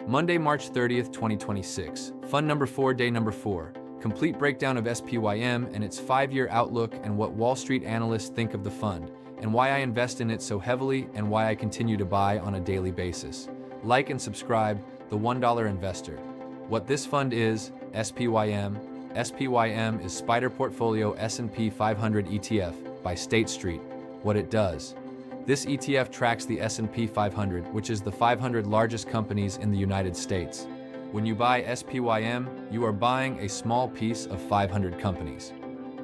Monday, March 30th, 2026. Fund number 4, day number 4. Complete breakdown of SPYM and its 5-year outlook and what Wall Street analysts think of the fund, and why I invest in it so heavily and why I continue to buy on a daily basis. Like and subscribe, The $1 Investor. What this fund is, SPYM. SPYM is Spider Portfolio S&P 500 ETF by State Street. What it does. This ETF tracks the S&P 500, which is the 500 largest companies in the United States. When you buy SPYM, you are buying a small piece of 500 companies.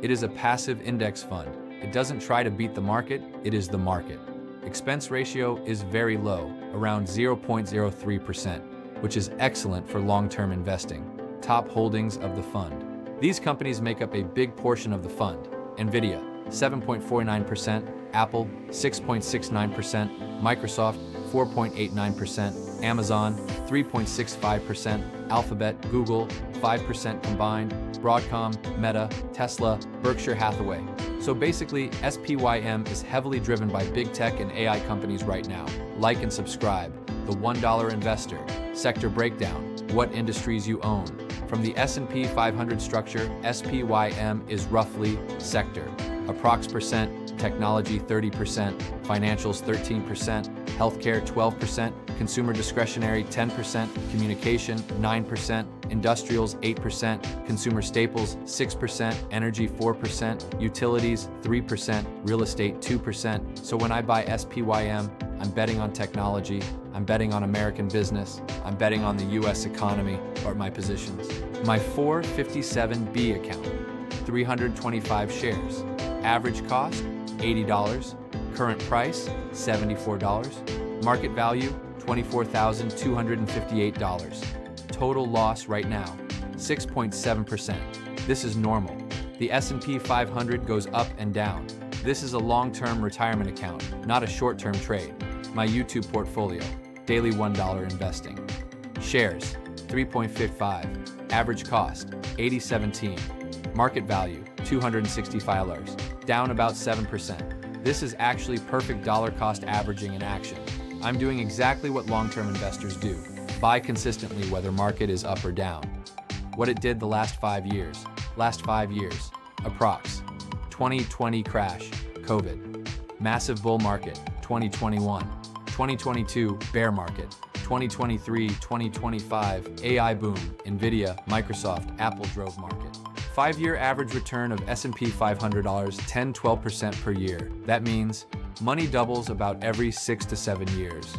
It is a passive index fund. It doesn't try to beat the market, it is the market. Expense ratio is very low, around 0.03%, which is excellent for long-term investing. Top holdings of the fund. These companies make up a big portion of the fund. Nvidia, 7.49%, Apple, 6.69%, Microsoft, 4.89%, Amazon, 3.65%, Alphabet, Google, 5% combined, Broadcom, Meta, Tesla, Berkshire Hathaway. So basically, SPYM is heavily driven by big tech and AI companies right now. Like and subscribe. The $1 Investor. Sector breakdown. What industries you own. From the S&P 500 structure, SPYM is roughly sector. Approx percent, technology 30%, financials 13%, healthcare 12%, consumer discretionary 10%, communication 9%, industrials 8%, consumer staples 6%, energy 4%, utilities 3%, real estate 2%. So when I buy SPYM, I'm betting on technology, I'm betting on American business, I'm betting on the US economy, are my positions. My 457B account, 325 shares. Average cost, $80. Current price, $74. Market value, $24,258. Total loss right now, 6.7%. This is normal. The S&P 500 goes up and down. This is a long-term retirement account, not a short-term trade. My YouTube portfolio, daily $1 investing. Shares, 3.55. Average cost, $80.17. Market value, $265. Down about 7%. This is actually perfect dollar cost averaging in action. I'm doing exactly what long-term investors do. Buy consistently whether market is up or down. What it did the last 5 years. Last 5 years. Approx. 2020 crash, COVID. Massive bull market, 2021. 2022 bear market. 2023, 2025 AI boom, Nvidia, Microsoft, Apple drove market. 5-year average return of S&P 500 10-12% per year. That means money doubles about every 6 to 7 years.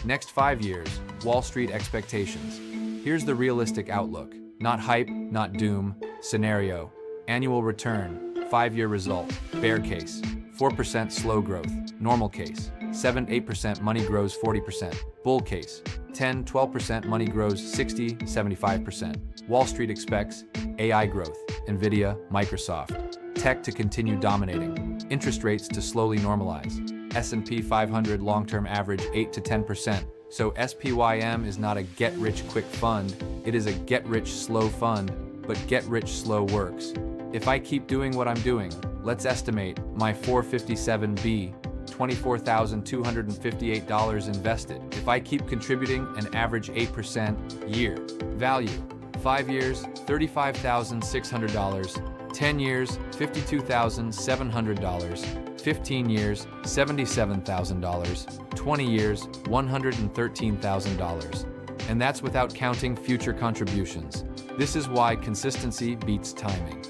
Next 5 years, Wall Street expectations. Here's the realistic outlook. Not hype, not doom. Scenario. Annual return. 5-year result. Bear case. 4% slow growth. Normal case. 7-8% money grows 40%. Bull case. 10-12% money grows 60-75%. Wall Street expects AI growth, Nvidia, Microsoft. Tech to continue dominating. Interest rates to slowly normalize. S&P 500 long-term average 8 to 10%. So SPYM is not a get-rich-quick fund, it is a get-rich-slow fund, but get-rich-slow works. If I keep doing what I'm doing, let's estimate my 457B, $24,258 invested. If I keep contributing an average 8% year. Value, 5 years, $35,600, 10 years, $52,700, 15 years, $77,000, 20 years, $113,000. And that's without counting future contributions. This is why consistency beats timing.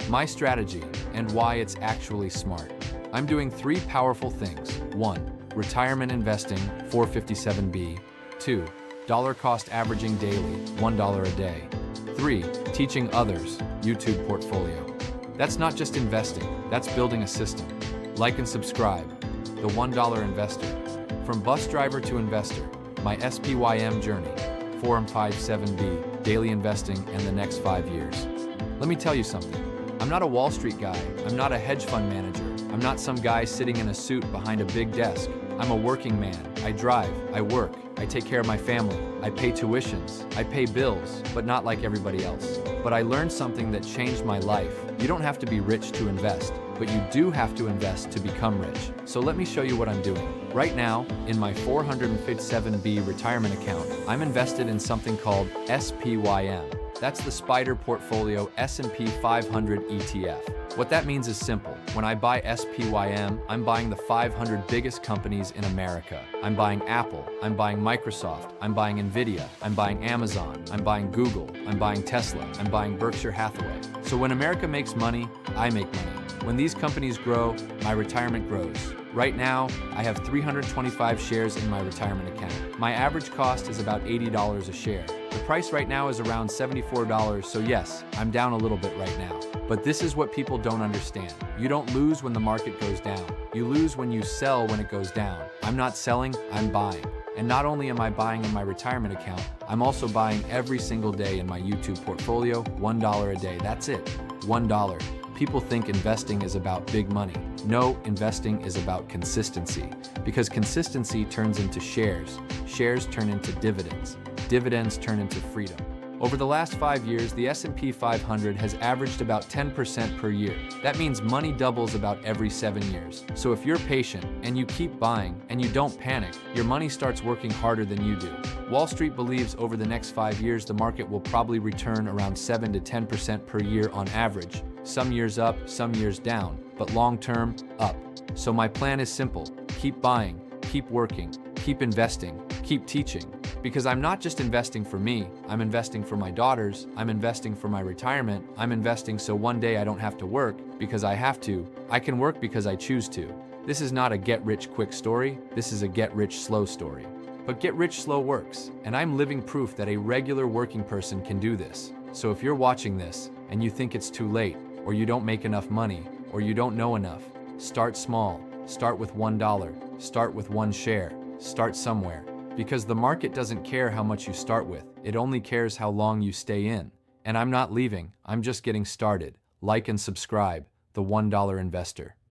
My strategy, and why it's actually smart. I'm doing 3 powerful things. 1. Retirement investing, 457B. 2. Dollar cost averaging daily, $1 a day. 3. Teaching others, YouTube portfolio. That's not just investing, that's building a system. Like and subscribe. The $1 Investor. From bus driver to investor, my SPYM journey. 457B, daily investing, and the next 5 years. Let me tell you something. I'm not a Wall Street guy. I'm not a hedge fund manager. I'm not some guy sitting in a suit behind a big desk. I'm a working man. I drive, I work, I take care of my family, I pay tuitions, I pay bills, but not like everybody else. But I learned something that changed my life. You don't have to be rich to invest. but you do have to invest to become rich. So let me show you what I'm doing. Right now, in my 457B retirement account, I'm invested in something called SPYM. That's the SPDR Portfolio S&P 500 ETF. What that means is simple. When I buy SPYM, I'm buying the 500 biggest companies in America. I'm buying Apple, I'm buying Microsoft, I'm buying Nvidia, I'm buying Amazon, I'm buying Google, I'm buying Tesla, I'm buying Berkshire Hathaway. So when America makes money, I make money. When these companies grow, my retirement grows. Right now, I have 325 shares in my retirement account. My average cost is about $80 a share. The price right now is around $74, so yes, I'm down a little bit right now. But this is what people don't understand. You don't lose when the market goes down. You lose when you sell when it goes down. I'm not selling, I'm buying. And not only am I buying in my retirement account, I'm also buying every single day in my YouTube portfolio, $1 a day. That's it, $1. People think investing is about big money. No, investing is about consistency, because consistency turns into shares. Shares turn into dividends. Dividends turn into freedom. Over the last 5 years, the S&P 500 has averaged about 10% per year. That means money doubles about every 7 years. So if you're patient and you keep buying and you don't panic, your money starts working harder than you do. Wall Street believes over the next 5 years, the market will probably return around 7 to 10% per year on average. Some years up, some years down, but long term, up. So my plan is simple. Keep buying, keep working, keep investing, keep teaching. Because I'm not just investing for me, I'm investing for my daughters, I'm investing for my retirement, I'm investing so one day I don't have to work because I have to. I can work because I choose to. This is not a get-rich-quick story, this is a get-rich-slow story. But get-rich-slow works, and I'm living proof that a regular working person can do this. So if you're watching this, and you think it's too late, or you don't make enough money, or you don't know enough, start small. Start with $1. Start with 1 share. Start somewhere. Because the market doesn't care how much you start with, it only cares how long you stay in. And I'm not leaving, I'm just getting started. Like and subscribe, The $1 Investor.